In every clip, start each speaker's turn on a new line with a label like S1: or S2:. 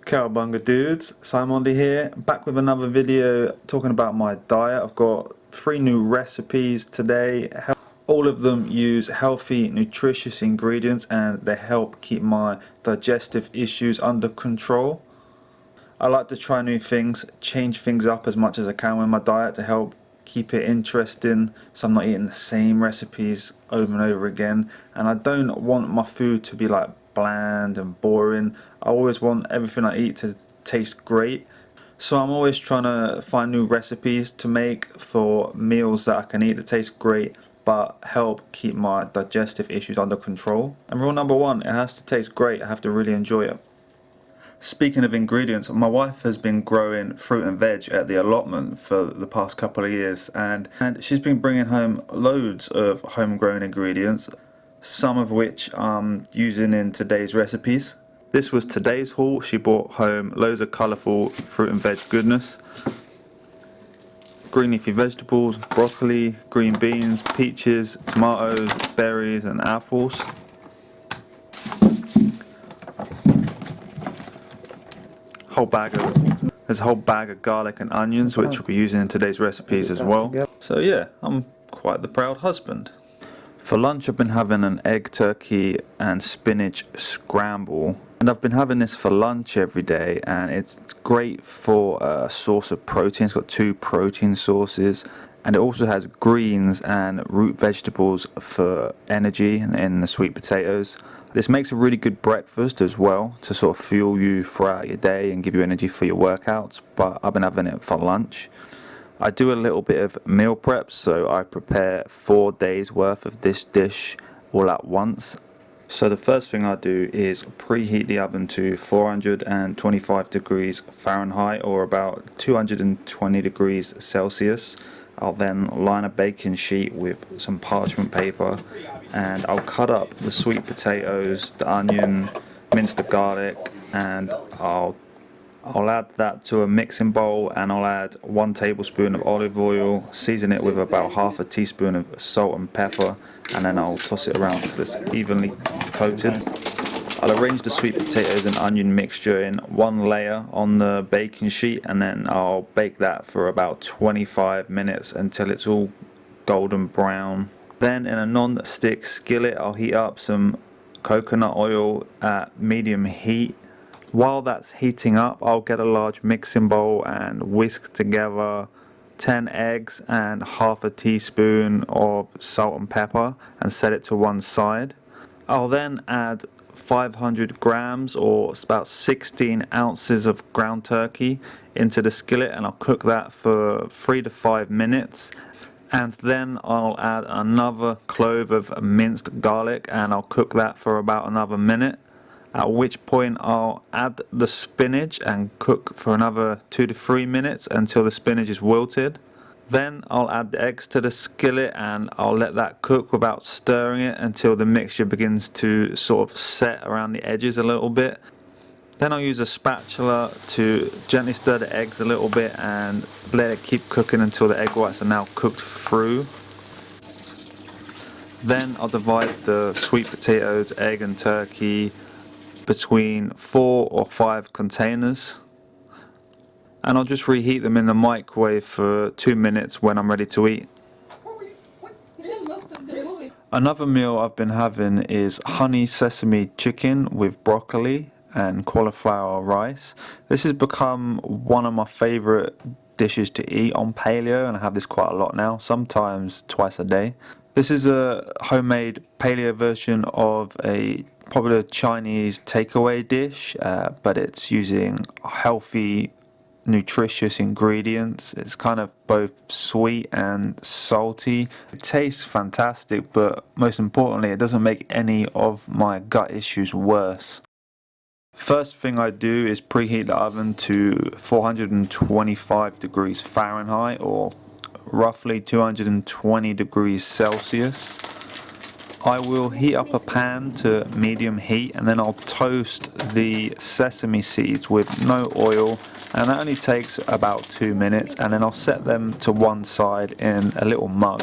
S1: Cowabunga dudes, Simon here, back with another video talking about my diet. I've got 3 new recipes today. All of them use healthy, nutritious ingredients and they help keep my digestive issues under control. I like to try new things, change things up as much as I can with my diet to help keep it interesting, so I'm not eating the same recipes over and over again. And I don't want my food to be like bland and boring. I always want everything I eat to taste great, so I'm always trying to find new recipes to make for meals that I can eat that taste great but help keep my digestive issues under control. And rule number 1, it has to taste great. I have to really enjoy it. Speaking of ingredients, my wife has been growing fruit and veg at the allotment for the past couple of years, and she's been bringing home loads of homegrown ingredients, some of which I'm using in today's recipes. This was today's haul. She brought home loads of colourful fruit and veg goodness. Green leafy vegetables, broccoli, green beans, peaches, tomatoes, berries and apples. There's a whole bag of garlic and onions, which we'll be using in today's recipes as well. So yeah, I'm quite the proud husband. For lunch I've been having an egg turkey and spinach scramble, and I've been having this for lunch every day, and it's great for a source of protein. It's got 2 protein sources, and it also has greens and root vegetables for energy in the sweet potatoes. This makes a really good breakfast as well, to sort of fuel you throughout your day and give you energy for your workouts, but I've been having it for lunch. I do a little bit of meal prep, so I prepare 4 days worth of this dish all at once. So the first thing I do is preheat the oven to 425 degrees Fahrenheit, or about 220 degrees Celsius. I'll then line a baking sheet with some parchment paper, and I'll cut up the sweet potatoes, the onion, mince the garlic, and I'll add that to a mixing bowl, and I'll add 1 tablespoon of olive oil, season it with about half a teaspoon of salt and pepper, and then I'll toss it around till it's evenly coated. I'll arrange the sweet potatoes and onion mixture in 1 layer on the baking sheet, and then I'll bake that for about 25 minutes until it's all golden brown. Then in a non-stick skillet I'll heat up some coconut oil at medium heat. While that's heating up, I'll get a large mixing bowl and whisk together 10 eggs and half a teaspoon of salt and pepper and set it to one side. I'll then add 500 grams or about 16 ounces of ground turkey into the skillet, and I'll cook that for 3 to 5 minutes. And then I'll add another clove of minced garlic, and I'll cook that for about another minute. At which point I'll add the spinach and cook for another 2 to 3 minutes until the spinach is wilted. Then I'll add the eggs to the skillet, and I'll let that cook without stirring it until the mixture begins to sort of set around the edges a little bit. Then I'll use a spatula to gently stir the eggs a little bit and let it keep cooking until the egg whites are now cooked through. Then I'll divide the sweet potatoes, egg and turkey between 4 or 5 containers, and I'll just reheat them in the microwave for 2 minutes when I'm ready to eat. Another meal I've been having is honey sesame chicken with broccoli and cauliflower rice. This has become one of my favourite dishes to eat on Paleo, and I have this quite a lot now, sometimes twice a day. This is a homemade Paleo version of a popular Chinese takeaway dish, but it's using healthy, nutritious ingredients. It's kind of both sweet and salty. It tastes fantastic, but most importantly it doesn't make any of my gut issues worse. First thing I do is preheat the oven to 425 degrees Fahrenheit, or roughly 220 degrees Celsius. I will heat up a pan to medium heat, and then I'll toast the sesame seeds with no oil, and that only takes about 2 minutes, and then I'll set them to one side in a little mug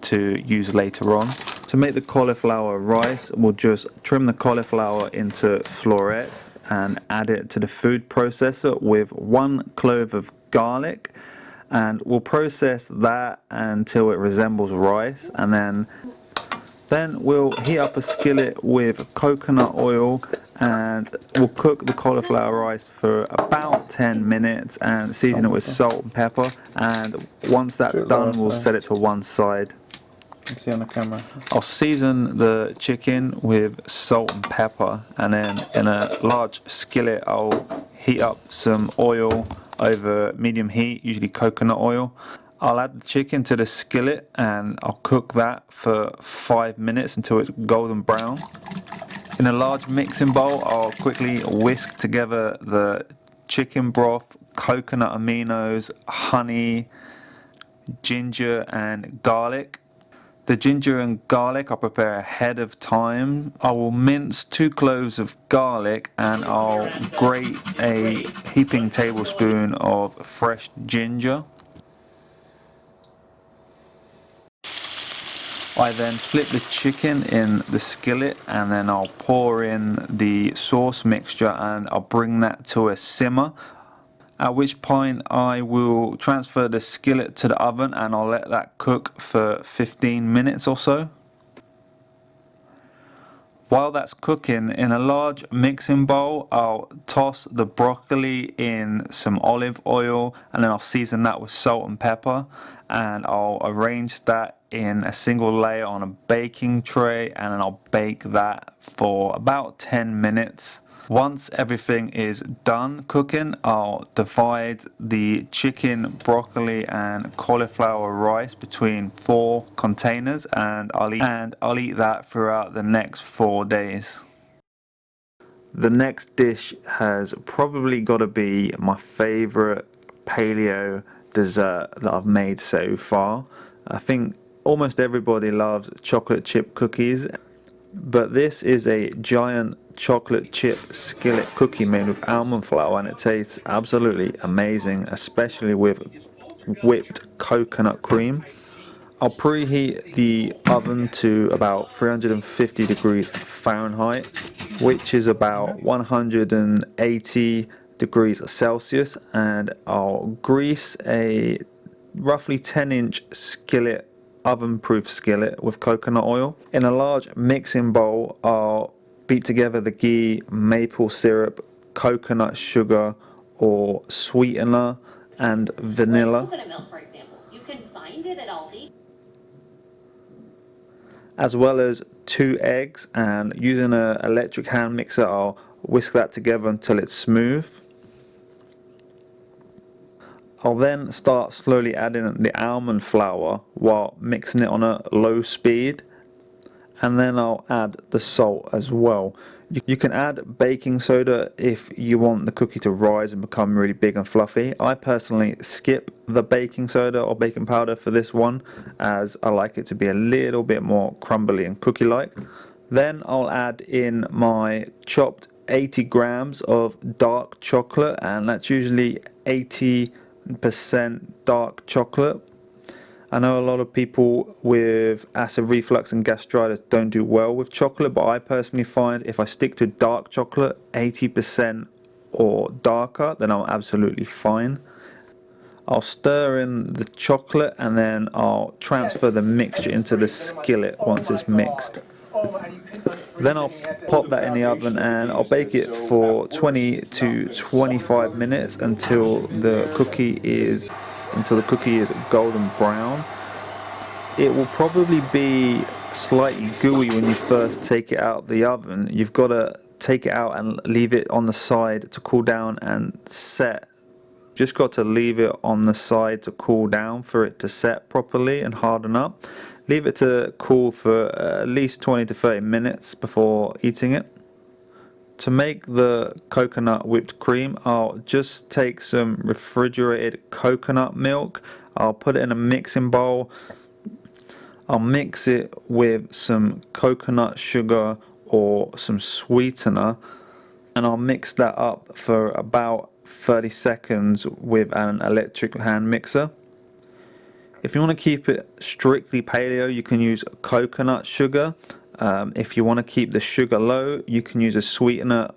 S1: to use later on. To make the cauliflower rice, we'll just trim the cauliflower into florets and add it to the food processor with 1 clove of garlic, and we'll process that until it resembles rice, and then we'll heat up a skillet with coconut oil and we'll cook the cauliflower rice for about 10 minutes and season it with salt and pepper, and once that's done we'll set it to one side.
S2: See on the camera.
S1: I'll season the chicken with salt and pepper, and then in a large skillet I'll heat up some oil over medium heat, usually coconut oil. I'll add the chicken to the skillet and I'll cook that for 5 minutes until it's golden brown. In a large mixing bowl I'll quickly whisk together the chicken broth, coconut aminos, honey, ginger and garlic. The ginger and garlic I'll prepare ahead of time. I will mince 2 cloves of garlic and I'll grate a heaping tablespoon of fresh ginger. I then flip the chicken in the skillet and then I'll pour in the sauce mixture and I'll bring that to a simmer. At which point I will transfer the skillet to the oven and I'll let that cook for 15 minutes or so. While that's cooking, in a large mixing bowl I'll toss the broccoli in some olive oil and then I'll season that with salt and pepper, and I'll arrange that in a single layer on a baking tray and then I'll bake that for about 10 minutes. Once everything is done cooking, I'll divide the chicken, broccoli and cauliflower rice between 4 containers and I'll eat that throughout the next 4 days. The next dish has probably got to be my favourite paleo dessert that I've made so far. I think almost everybody loves chocolate chip cookies, but this is a giant chocolate chip skillet cookie made with almond flour and it tastes absolutely amazing, especially with whipped coconut cream. I'll preheat the oven to about 350 degrees Fahrenheit, which is about 180 degrees Celsius, and I'll grease a roughly 10-inch skillet, oven-proof skillet with coconut oil. In a large mixing bowl I'll beat together the ghee, maple syrup, coconut sugar or sweetener and vanilla.
S3: Coconut milk, for example. You can find it at Aldi.
S1: As well as 2 eggs, and using an electric hand mixer I'll whisk that together until it's smooth. I'll then start slowly adding the almond flour while mixing it on a low speed, and then I'll add the salt as well. You can add baking soda if you want the cookie to rise and become really big and fluffy. I personally skip the baking soda or baking powder for this one, as I like it to be a little bit more crumbly and cookie-like. Then I'll add in my chopped 80 grams of dark chocolate, and that's usually 80% dark chocolate. I know a lot of people with acid reflux and gastritis don't do well with chocolate, but I personally find if I stick to dark chocolate, 80% or darker, then I'm absolutely fine. I'll stir in the chocolate and then I'll transfer the mixture into the skillet once it's mixed. Then I'll pop that in the oven and I'll bake it for 20 to 25 minutes until the cookie is golden brown. It will probably be slightly gooey when you first take it out of the oven. You've got to take it out and leave it on the side to cool down and set. Just got to leave it on the side to cool down for it to set properly and harden up. Leave it to cool for at least 20 to 30 minutes before eating it. To make the coconut whipped cream, I'll just take some refrigerated coconut milk. I'll put it in a mixing bowl. I'll mix it with some coconut sugar or some sweetener, and I'll mix that up for about 30 seconds with an electric hand mixer. If you want to keep it strictly paleo, you can use coconut sugar. If you want to keep the sugar low, you can use a sweetener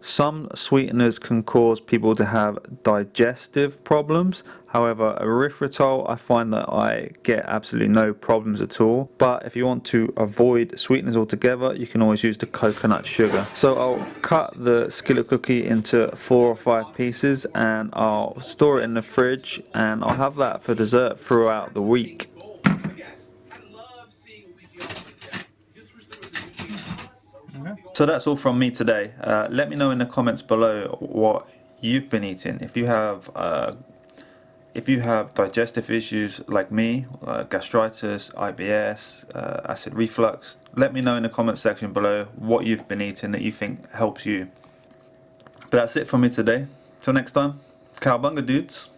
S1: Some sweeteners can cause people to have digestive problems. However, erythritol, I find that I get absolutely no problems at all. But if you want to avoid sweeteners altogether, you can always use the coconut sugar. So I'll cut the skillet cookie into 4 or 5 pieces and I'll store it in the fridge, and I'll have that for dessert throughout the week. So that's all from me today. Let me know in the comments below what you've been eating. If you have digestive issues like me, gastritis, IBS, acid reflux, let me know in the comment section below what you've been eating that you think helps you. But that's it from me today. Till next time, cowabunga dudes.